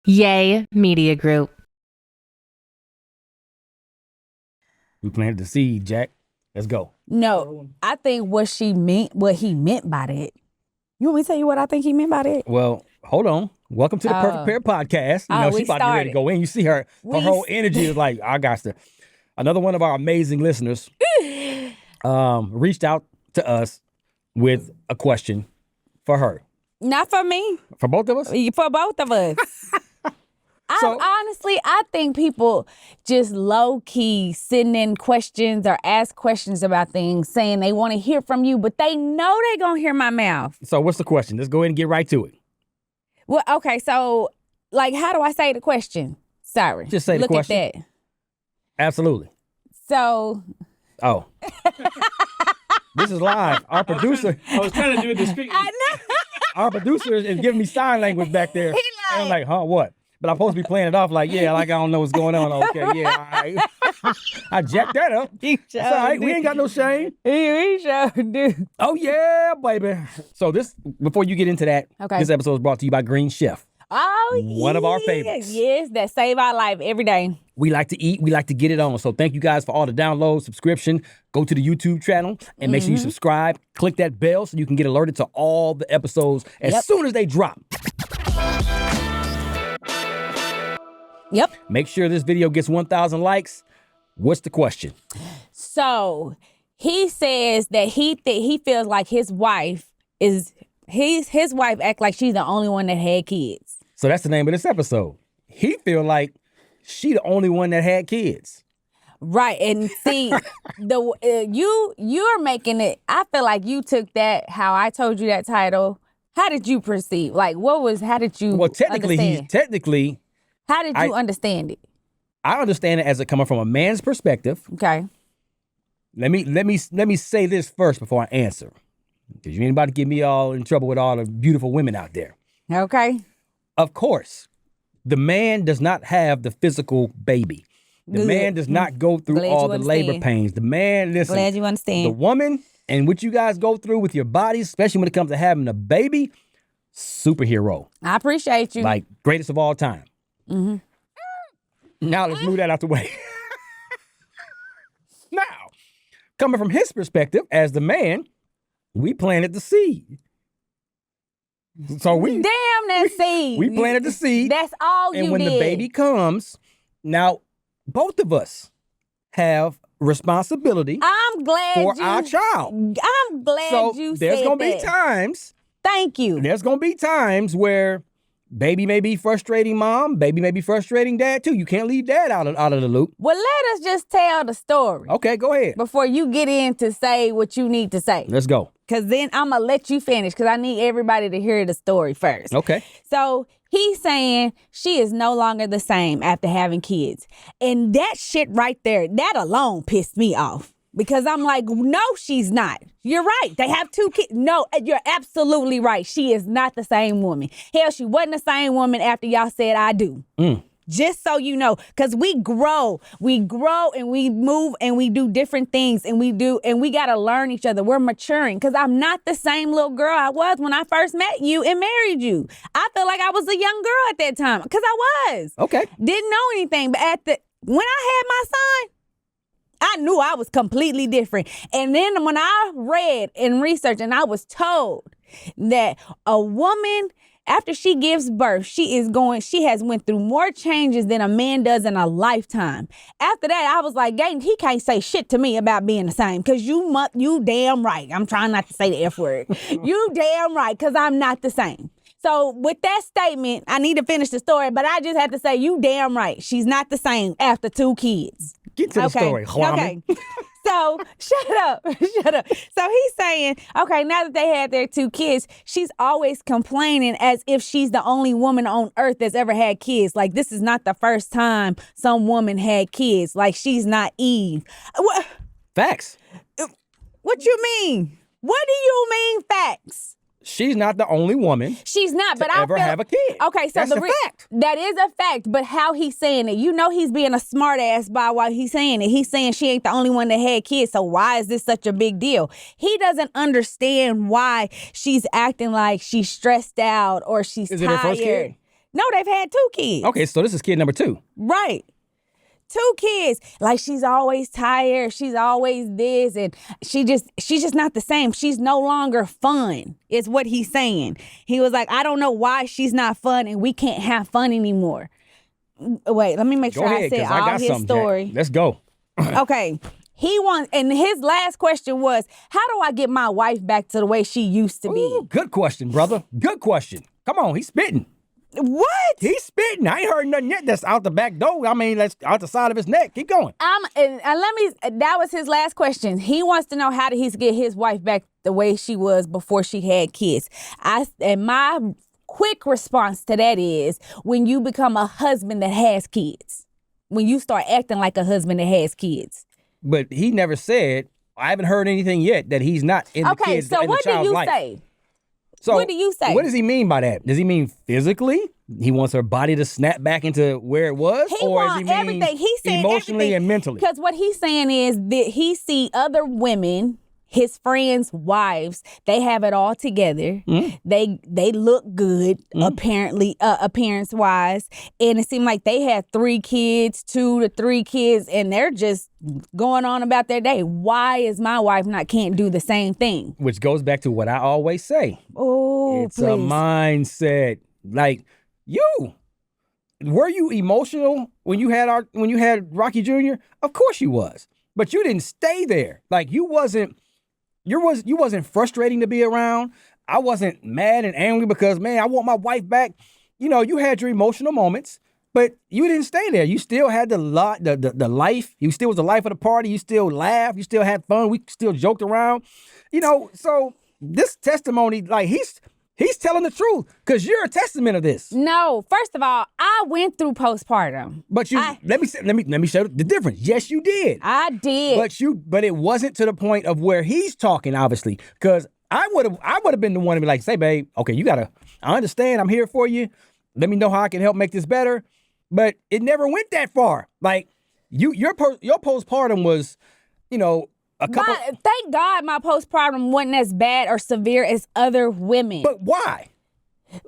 Yay Media Group. We planted the seed, Jack. Let's go. No, I think what he meant by that. You want me to tell you what I think he meant by that? Well, hold on. Welcome to the Perfect Pair podcast. You know, she's about to get ready to go in. You see her whole energy is like, I got to. Another one of our amazing listeners reached out to us with a question for her. Not for me. For both of us? For both of us. I think people just low-key sending in questions or ask questions about things saying they want to hear from you, but they know they're going to hear my mouth. So what's the question? Let's go ahead and get right to it. Well, okay, so, like, how do I say the question? Sorry. Just say the question. Look at that. Absolutely. So. Oh. This is live. Our producer. I was trying to do it discreetly. I know. Our producer is giving me sign language back there. He and I'm like, huh, what? But I'm supposed to be playing it off like, yeah, like I don't know what's going on. Okay, yeah, all right. I jacked that up. It's all right. We ain't got no shame. We sure do. Oh, yeah, baby. So before you get into that, okay. This episode is brought to you by Green Chef. Oh, one of our favorites. Yes, that save our life every day. We like to eat. We like to get it on. So thank you guys for all the downloads, subscription. Go to the YouTube channel and make sure you subscribe. Click that bell so you can get alerted to all the episodes as soon as they drop. Yep. Make sure this video gets 1,000 likes. What's the question? So he says that he feels like his wife act like she's the only one that had kids. So that's the name of this episode. He feel like she the only one that had kids. Right, and see, you're making it. I feel like you took that how I told you that title. How did you perceive? Like, how did you? Well, technically, understand? How did you understand it? I understand it as it coming from a man's perspective. Okay. Let me say this first before I answer, because you ain't about to get me all in trouble with all the beautiful women out there. Okay. Of course, the man does not have the physical baby. The man does not go through all the labor pains. The man, listen. Glad you understand. The woman and what you guys go through with your bodies, especially when it comes to having a baby, superhero. I appreciate you. Like greatest of all time. Mm-hmm. Now let's move that out the way. Now, coming from his perspective as the man, we planted the seed. So that seed. We planted the seed. That's all you did. And when the baby comes, now both of us have responsibility. I'm glad for our child. I'm glad you said that. There's gonna be times. Thank you. There's gonna be times where baby may be frustrating mom, baby may be frustrating dad too. You can't leave dad out of the loop. Well, let us just tell the story. Okay, go ahead. Before you get in to say what you need to say. Let's go. Because then I'm going to let you finish because I need everybody to hear the story first. Okay. So he's saying she is no longer the same after having kids. And that shit right there, that alone pissed me off. Because I'm like, no, she's not. You're right. They have 2 kids. No, you're absolutely right. She is not the same woman. Hell, she wasn't the same woman after y'all said I do. Just so you know, because we grow and we move and we do different things and we got to learn each other. We're maturing because I'm not the same little girl I was when I first met you and married you. I feel like I was a young girl at that time because I was. Okay. Didn't know anything. But when I had my son, I knew I was completely different. And then when I read and researched and I was told that a woman, after she gives birth, she has went through more changes than a man does in a lifetime. After that, I was like, he can't say shit to me about being the same because you damn right. I'm trying not to say the F word. You damn right because I'm not the same. So with that statement, I need to finish the story, but I just have to say you damn right. She's not the same after 2 kids. Get to the story, Okay. So, shut up. So he's saying, okay, now that they had their 2 kids, she's always complaining as if she's the only woman on earth that's ever had kids. Like, this is not the first time some woman had kids. Like, she's not Eve. What? Facts. What you mean? What do you mean facts? She's not the only woman. She's not, but I ever have a kid. Okay, so that's a fact. That is a fact, but how he's saying it, you know, he's being a smart ass by why he's saying it. He's saying she ain't the only one that had kids, so why is this such a big deal? He doesn't understand why she's acting like she's stressed out or she's tired. Is it her first kid? No, they've had 2 kids. Okay, so this is kid number 2. Right. 2 kids. Like, she's always tired. She's always this. And she's just not the same. She's no longer fun, is what he's saying. He was like, I don't know why she's not fun and we can't have fun anymore. Wait, let me make sure I said all his story. Jack. Let's go. Okay. And his last question was, how do I get my wife back to the way she used to be? Ooh, good question, brother. Good question. Come on, he's spitting. What? He's spitting. I ain't heard nothing yet that's out the back door. I mean, that's out the side of his neck. Keep going. That was his last question. He wants to know, how did he get his wife back the way she was before she had kids? And my quick response to that is, when you become a husband that has kids. When you start acting like a husband that has kids. But he never said, I haven't heard anything yet that he's not in the kids' life. Okay, so what do you say? So what do you say? What does he mean by that? Does he mean physically? He wants her body to snap back into where it was? Or does he mean everything. He's saying emotionally everything. And mentally? Because what he's saying is that he see other women, his friends' wives, they have it all together. Mm. They look good, apparently, appearance-wise. And it seemed like they had 3 kids, 2 to 3 kids, and they're just going on about their day. Why is my wife can't do the same thing? Which goes back to what I always say. Oh, it's a mindset. Like, were you emotional when you had Rocky Jr.? Of course you was. But you didn't stay there. Like, you wasn't frustrating to be around. I wasn't mad and angry because, man, I want my wife back. You had your emotional moments, but you didn't stay there. You still had the life. You still was the life of the party. You still laughed. You still had fun. We still joked around. So this testimony, like, he's telling the truth, because you're a testament of this. No, first of all, I went through postpartum. But let me show the difference. Yes, you did. I did. But it wasn't to the point of where he's talking, obviously, because I would have been the one to be like, say, babe, okay, I understand, I'm here for you. Let me know how I can help make this better. But it never went that far. Like, your postpartum was, a couple. Thank God my postpartum wasn't as bad or severe as other women. But why?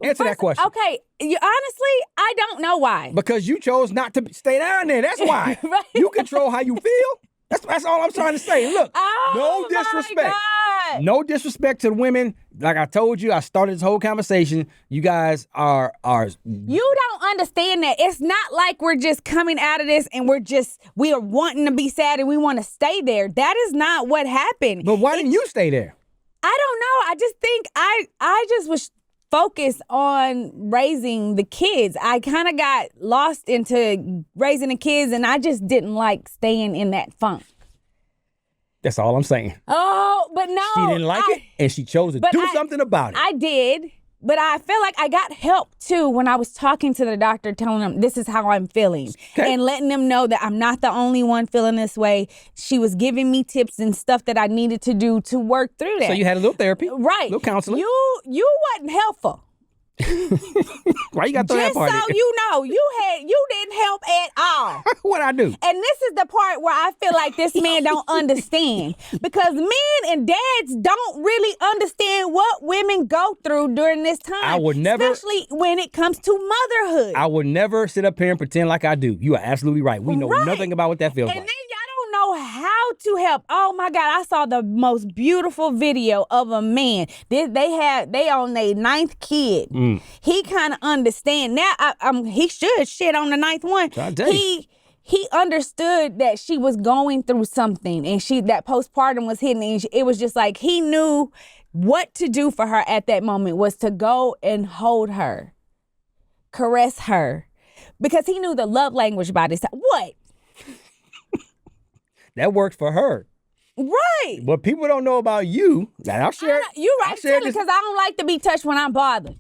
Answer that question. Okay, honestly, I don't know why. Because you chose not to stay down there. That's why. Right? You control how you feel. That's all I'm trying to say. Look, no disrespect. No disrespect to the women. Like I told you, I started this whole conversation. You guys are. You don't understand that. It's not like we're just coming out of this and we are wanting to be sad and we want to stay there. That is not what happened. But why didn't you stay there? I don't know. I just think I just was focused on raising the kids. I kind of got lost into raising the kids, and I just didn't like staying in that funk. That's all I'm saying. Oh, but no. She didn't like it, and she chose to do something about it. I did, but I feel like I got help, too, when I was talking to the doctor, telling him this is how I'm feeling, and letting them know that I'm not the only one feeling this way. She was giving me tips and stuff that I needed to do to work through that. So you had a little therapy. Right. A little counseling. You wasn't helpful. Why you got to throw that part in? Just so you know, you didn't help at all. What'd I do? And this is the part where I feel like this man don't understand, because men and dads don't really understand what women go through during this time. I would never, especially when it comes to motherhood. I would never sit up here and pretend like I do. You are absolutely right. We know nothing about what that feels like. And then y'all don't know how to help. Oh my God, I saw the most beautiful video of a man. They on their 9th kid. He kind of understand now. He should shit on the 9th one. He understood that she was going through something, and that postpartum was hitting. And it was just like he knew what to do for her at that moment was to go and hold her, caress her, because he knew the love language by this time. What? That worked for her. Right. What people don't know about you, and I'll share it. You're right, because I don't like to be touched when I'm bothered.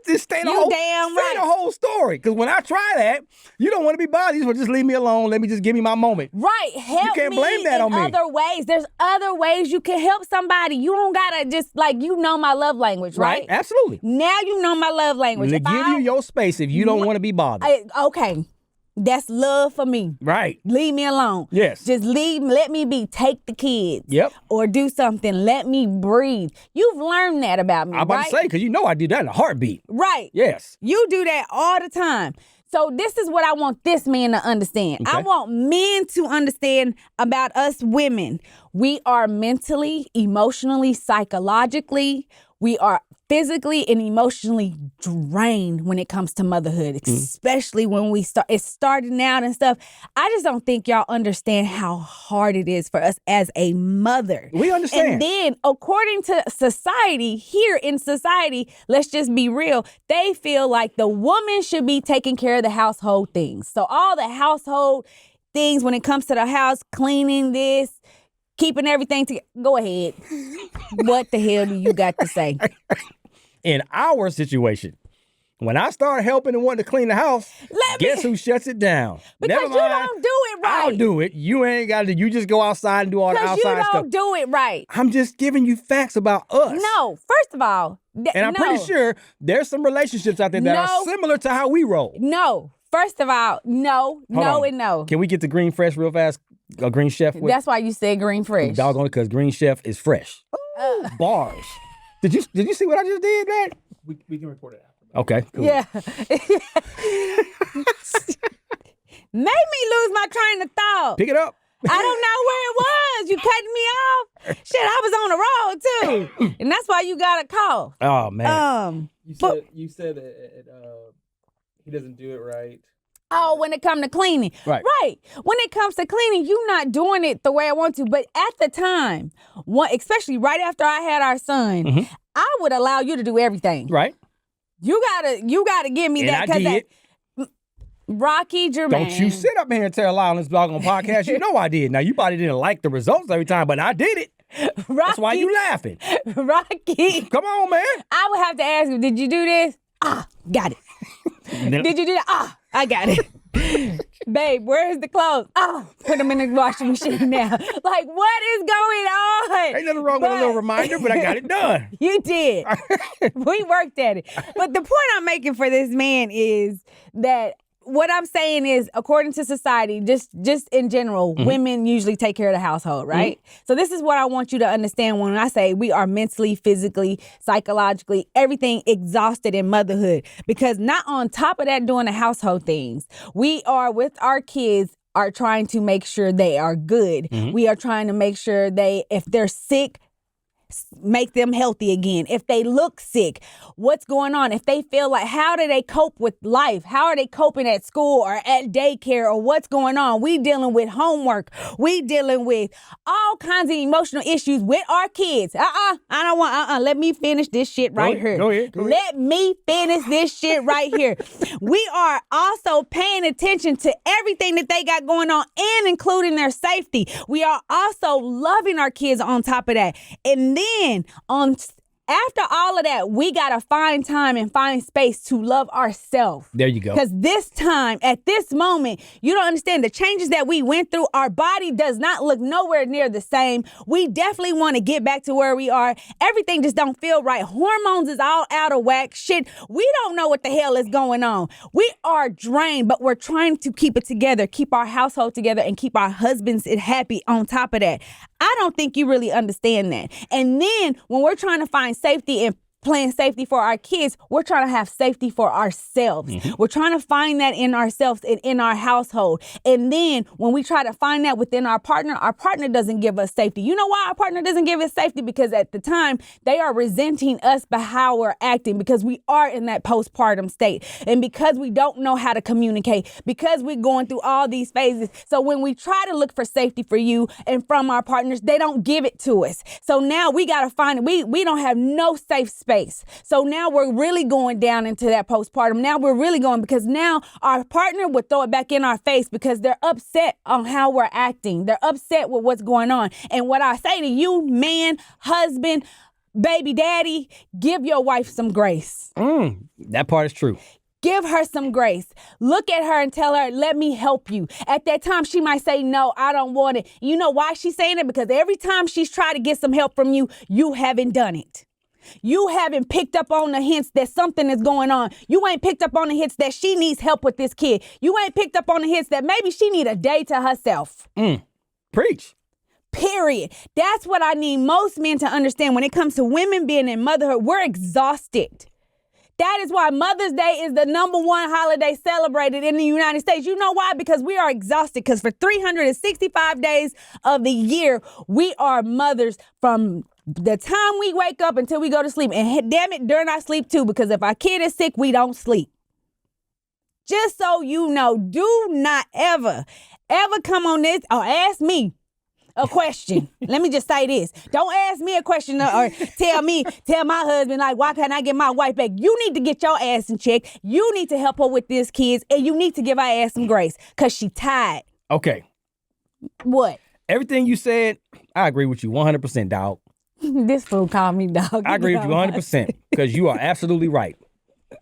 Just stay the whole story. Because when I try that, you don't want to be bothered. You just leave me alone. Let me just give me my moment. Right. Help you can't blame that on me. Other ways. There's other ways you can help somebody. You don't gotta just my love language, right? Absolutely. Now you know my love language. To give you your space if you don't want to be bothered. Okay. That's love for me. Right. Leave me alone. Yes. Just let me be. Take the kids. Yep. Or do something. Let me breathe. You've learned that about me, I'm about to say, because I did that in a heartbeat. Right. Yes. You do that all the time. So this is what I want this man to understand. Okay. I want men to understand about us women. We are mentally, emotionally, psychologically, we are physically and emotionally drained when it comes to motherhood, especially when it's starting out and stuff. I just don't think y'all understand how hard it is for us as a mother. We understand. And then according to society, here in society, let's just be real, they feel like the woman should be taking care of the household things. So all the household things when it comes to the house, cleaning this, keeping everything together. Go ahead. What the hell do you got to say? In our situation, when I start helping and wanting to clean the house, guess who shuts it down? Because you don't do it right. I'll do it. You ain't got to. You just go outside and do all the outside stuff. Because you don't do it right. I'm just giving you facts about us. No, first of all. And I'm pretty sure there's some relationships out there that are similar to how we roll. No. First of all, no, and no. Can we get to Green Fresh real fast? A Green Chef? That's why you said Green Fresh. Doggone it, because Green Chef is fresh. Bars. Did you see what I just did, man? We can report it after. Okay, cool. Yeah. Made me lose my train of thought. Pick it up. I don't know where it was. You cutting me off? Shit, I was on the road too. And that's why you got a call. Oh, man. You said he doesn't do it right. Oh, when it comes to cleaning. Right. When it comes to cleaning, you not doing it the way I want to. But at the time, especially right after I had our son, I would allow you to do everything. Right. You gotta give me and that. I did. Rocky Jermaine. Don't you sit up here and tell a lie on this blog on podcast. You know I did. Now, you probably didn't like the results every time, but I did it. Rocky, that's why you laughing. Rocky. Come on, man. I would have to ask you, did you do this? Got it. Did you do that? I got it. Babe, where's the clothes? Put them in the washing machine now. Like, what is going on? Ain't nothing wrong with a little reminder, but I got it done. You did. We worked at it. But the point I'm making for this man is that what I'm saying is, according to society, just in general, women usually take care of the household, right? So this is what I want you to understand when I say we are mentally, physically, psychologically, everything exhausted in motherhood. Because not on top of that doing the household things, we are with our kids are trying to make sure they are good. We are trying to make sure if they're sick, make them healthy again. If they look sick, what's going on? If they feel like, how do they cope with life? How are they coping at school or at daycare or what's going on? We dealing with homework. We dealing with all kinds of emotional issues with our kids. I don't want, let me finish this shit right here. Go ahead. Let me finish this shit right here. We are also paying attention to everything that they got going on and including their safety. We are also loving our kids on top of that. And then after all of that, we got to find time and find space to love ourselves. There you go. Because this time, at this moment, you don't understand the changes that we went through. Our body does not look nowhere near the same. We definitely want to get back to where we are. Everything just don't feel right. Hormones is all out of whack. Shit, we don't know what the hell is going on. We are drained, but we're trying to keep it together, keep our household together, and keep our husbands happy on top of that. I don't think you really understand that. And then when we're trying to find safety and plan safety for our kids, we're trying to have safety for ourselves. We're trying to find that in ourselves and in our household. And then when we try to find that within our partner doesn't give us safety. You know why our partner doesn't give us safety? Because at the time, they are resenting us by how we're acting, because we are in that postpartum state. And because we don't know how to communicate, because we're going through all these phases. So when we try to look for safety for you and from our partners, they don't give it to us. So now we got to find it. We don't have no safe space. So now we're really going down into that postpartum. Now we're really going, because now our partner would throw it back in our face because they're upset on how we're acting. They're upset with what's going on. And what I say to you, man, husband, baby daddy, give your wife some grace. That part is true. Give her some grace. Look at her and tell her, let me help you. At that time, she might say, no, I don't want it. You know why she's saying it? Because every time she's tried to get some help from you, you haven't done it. You haven't picked up on the hints that something is going on. You ain't picked up on the hints that she needs help with this kid. You ain't picked up on the hints that maybe she need a day to herself. Preach. Period. That's what I need most men to understand when it comes to women being in motherhood. We're exhausted. That is why Mother's Day is the number one holiday celebrated in the United States. You know why? Because we are exhausted. Because for 365 days of the year, we are mothers from the time we wake up until we go to sleep. And damn it, during our sleep too. Because if our kid is sick, we don't sleep. Just so you know, do not ever come on this or ask me a question. Let me just say this. Don't ask me a question or tell my husband, like, why can't I get my wife back? You need to get your ass in check. You need to help her with these kids, and you need to give her ass some grace because she tired. Okay. What? Everything you said, I agree with you 100%, dog. This fool called me dog. I agree with you 100% because you are absolutely right.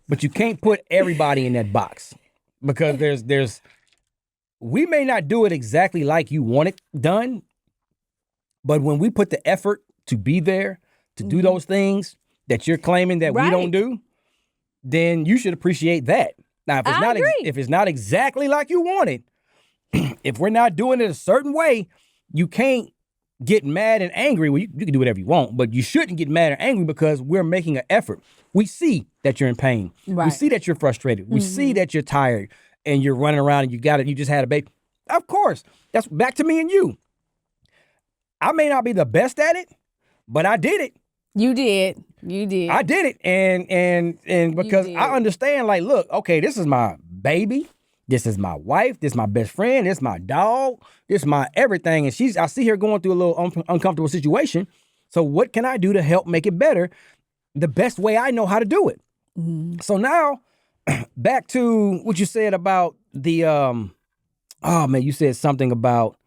But you can't put everybody in that box because there's we may not do it exactly like you want it done. But when we put the effort to be there, to do those things that you're claiming that we don't do, then you should appreciate that. Now, if it's not exactly like you want it, if we're not doing it a certain way, you can't get mad and angry. Well, you can do whatever you want, but you shouldn't get mad or angry because we're making an effort. We see that you're in pain. Right. We see that you're frustrated. We see that you're tired and you're running around and you just had a baby. Of course, that's back to me and you. I may not be the best at it, but I did it. You did. I did it. And because I understand, like, look, okay, this is my baby. This is my wife. This is my best friend. This is my dog. This is my everything. And I see her going through a little uncomfortable situation. So what can I do to help make it better the best way I know how to do it? So now back to what you said about the, you said something about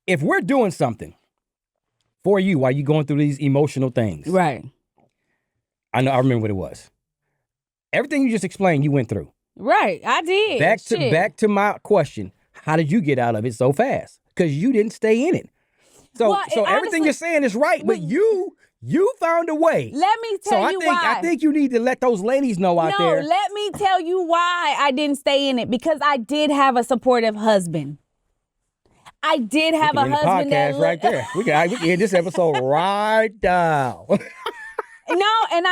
if we're doing something for you while you're going through these emotional things. Right. I remember what it was. Everything you just explained, you went through. Right, I did. Back to my question. How did you get out of it so fast? Because you didn't stay in it. So everything you're saying is right, but you found a way. Let me tell you why. I think you need to let those ladies know out there. No, let me tell you why I didn't stay in it. Because I did have a supportive husband. I did have a husband that right there. We can end this episode right now. No, and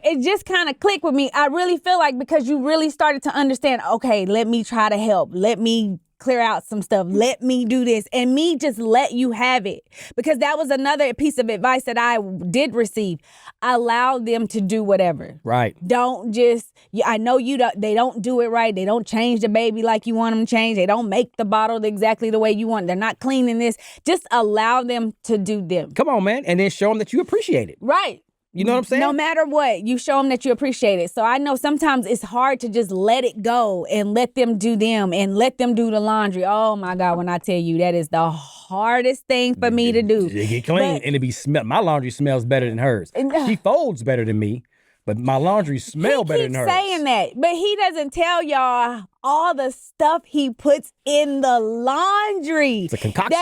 it just kind of clicked with me. I really feel like because you really started to understand, okay, let me try to help. Let me clear out some stuff. Let me do this. And me just let you have it. Because that was another piece of advice that I did receive. Allow them to do whatever. Right. Don't just, I know they don't do it right. They don't change the baby like you want them to change. They don't make the bottle exactly the way you want. They're not cleaning this. Just allow them to do them. Come on, man. And then show them that you appreciate it. Right. You know what I'm saying? No matter what, you show them that you appreciate it. So I know sometimes it's hard to just let it go and let them do them and let them do the laundry. Oh my God, when I tell you that is the hardest thing for me to do. It get clean and it be smell. My laundry smells better than hers. She folds better than me, but my laundry smell better than hers. He keeps saying that, but he doesn't tell y'all all the stuff he puts in the laundry. It's a concoction.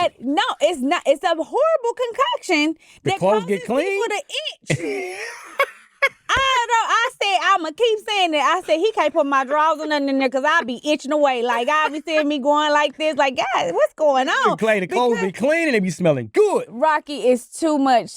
It's not. It's a horrible concoction. The clothes get clean? People to itch. I said, I'ma keep saying that. I said, he can't put my drawers or nothing in there because I'll be itching away. Like, I'll be seeing me going like this. Like, God, what's going on? The clothes be clean and they be smelling good. Rocky is too much.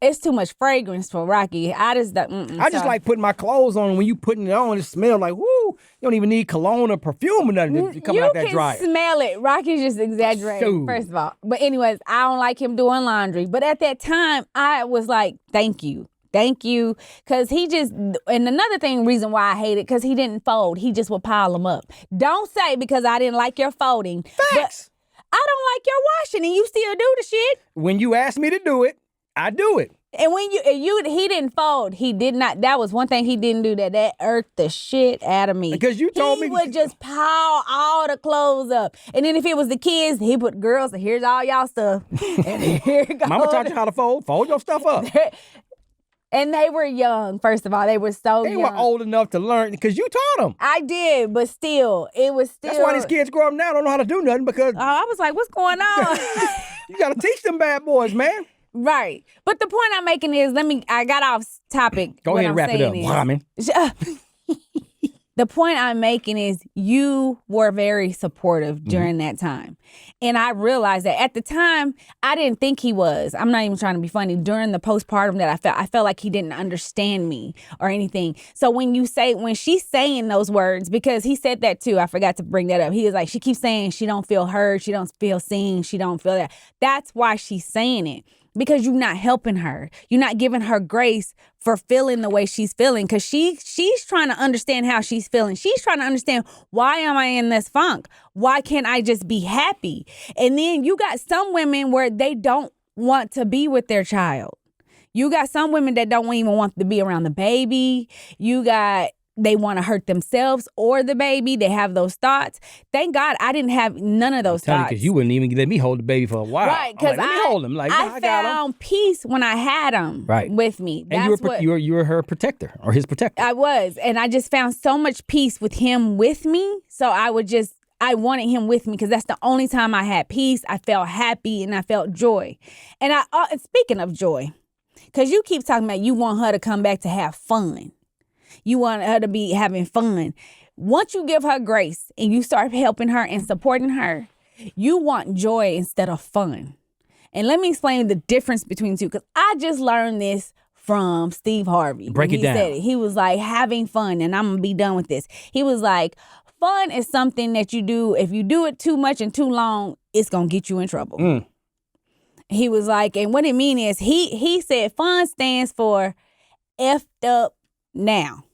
It's too much fragrance for Rocky. I just like putting my clothes on. When you putting it on, it smells like, woo. You don't even need cologne or perfume or nothing to come out that dryer. You can smell it. Rocky's just exaggerating, first of all. But anyways, I don't like him doing laundry. But at that time, I was like, thank you. Thank you. Because and another reason why I hate it, because he didn't fold. He just would pile them up. Don't say because I didn't like your folding. Facts. But I don't like your washing and you still do the shit. When you ask me to do it, I do it. And when he didn't fold, he did not. That was one thing he didn't do that irked the shit out of me. Because you told me he would just pile all the clothes up, and then if it was the kids, he put girls. Here's all y'all stuff. And here it goes. Mama taught you how to fold. Fold your stuff up. And they were young. First of all, they were so young. They were old enough to learn because you taught them. I did, but still, it was still. That's why these kids grow up now don't know how to do nothing because. I was like, what's going on? You got to teach them bad boys, man. Right. But the point I'm making is, I got off topic. Go ahead and wrap it up. Woman. The point I'm making is you were very supportive during that time. And I realized that at the time, I didn't think he was. I'm not even trying to be funny. During the postpartum that I felt like he didn't understand me or anything. So when she's saying those words, because he said that too, I forgot to bring that up. He was like, she keeps saying she don't feel heard, she don't feel seen, she don't feel that. That's why she's saying it. Because you're not helping her. You're not giving her grace for feeling the way she's feeling. Because she's trying to understand how she's feeling. She's trying to understand, why am I in this funk? Why can't I just be happy? And then you got some women where they don't want to be with their child. You got some women that don't even want to be around the baby. They want to hurt themselves or the baby. They have those thoughts. Thank God I didn't have none of those thoughts. Because you wouldn't even let me hold the baby for a while. Right, because let me hold him. Like, I found peace when I had him with me. And you were her protector or his protector. I was. And I just found so much peace with him with me. So I wanted him with me because that's the only time I had peace. I felt happy and I felt joy. And speaking of joy, because you keep talking about you want her to come back to have fun. You want her to be having fun. Once you give her grace and you start helping her and supporting her, you want joy instead of fun. And let me explain the difference between the two, because I just learned this from Steve Harvey. Break it down. Said it. He was like, having fun, and I'm going to be done with this. He was like, fun is something that you do. If you do it too much and too long, it's going to get you in trouble. He was like, and what it mean is, he said fun stands for effed up now.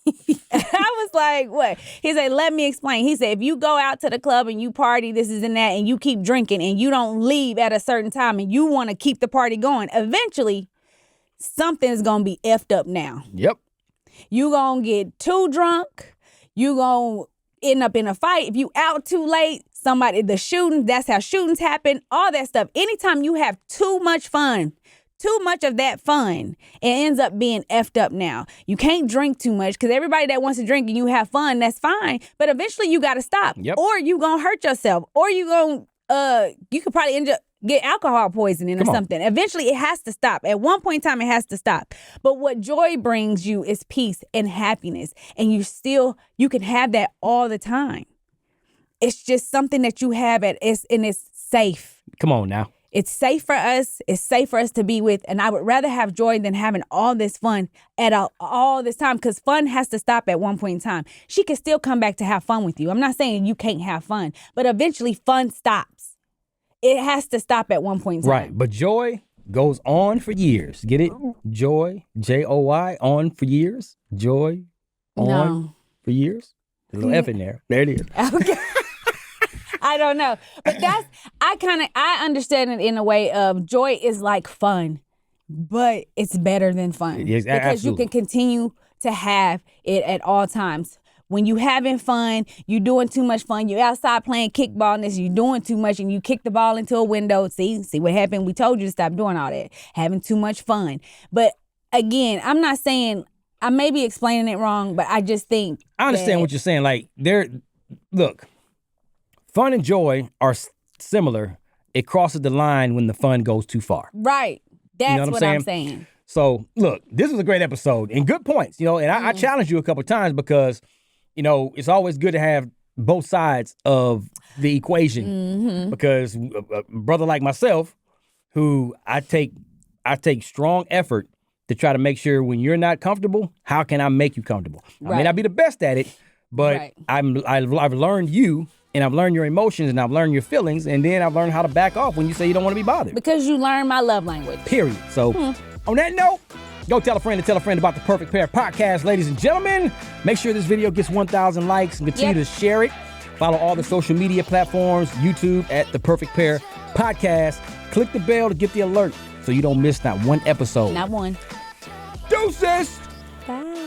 I was like, what? He said, let me explain. He said, if you go out to the club and you party, this is and that, and you keep drinking and you don't leave at a certain time and you want to keep the party going, eventually something's going to be effed up now. Yep. You going to get too drunk. You going to end up in a fight. If you out too late, the shooting, that's how shootings happen, all that stuff. Anytime you have too much fun, too much of that fun, it ends up being effed up now. You can't drink too much because everybody that wants to drink and you have fun, that's fine. But eventually you got to stop. Yep. Or you going to hurt yourself. Or you could probably end up get alcohol poisoning or something. Eventually it has to stop. At one point in time, it has to stop. But what joy brings you is peace and happiness. And you can have that all the time. It's just something that you have and it's safe. Come on now. It's safe for us. It's safe for us to be with. And I would rather have joy than having all this fun at all this time, because fun has to stop at one point in time. She can still come back to have fun with you. I'm not saying you can't have fun, but eventually fun stops. It has to stop at one point in time. Right. But joy goes on for years. Get it? Joy, Joy, on for years. Joy, on for years. There's a little F in there. There it is. Okay. I don't know. But I understand it in a way of joy is like fun, but it's better than fun. Yes, because absolutely. You can continue to have it at all times. When you having fun, you doing too much fun, you outside playing kickball and you doing too much and you kick the ball into a window. See what happened? We told you to stop doing all that. Having too much fun. But again, I'm not saying, I may be explaining it wrong, but I just think I understand what you're saying. Like, look, fun and joy are similar. It crosses the line when the fun goes too far. Right. That's you know what I'm saying. So, look, this was a great episode and good points, and I challenged you a couple of times because, it's always good to have both sides of the equation because a brother like myself, who I take strong effort to try to make sure when you're not comfortable, how can I make you comfortable? Right. I may not be the best at it, but I've learned you. And I've learned your emotions and I've learned your feelings. And then I've learned how to back off when you say you don't want to be bothered. Because you learned my love language. Period. So on that note, go tell a friend about the Perfect Pair podcast, ladies and gentlemen. Make sure this video gets 1,000 likes and continue to share it. Follow all the social media platforms, YouTube at the Perfect Pair podcast. Click the bell to get the alert so you don't miss not one episode. Not one. Deuces! Bye.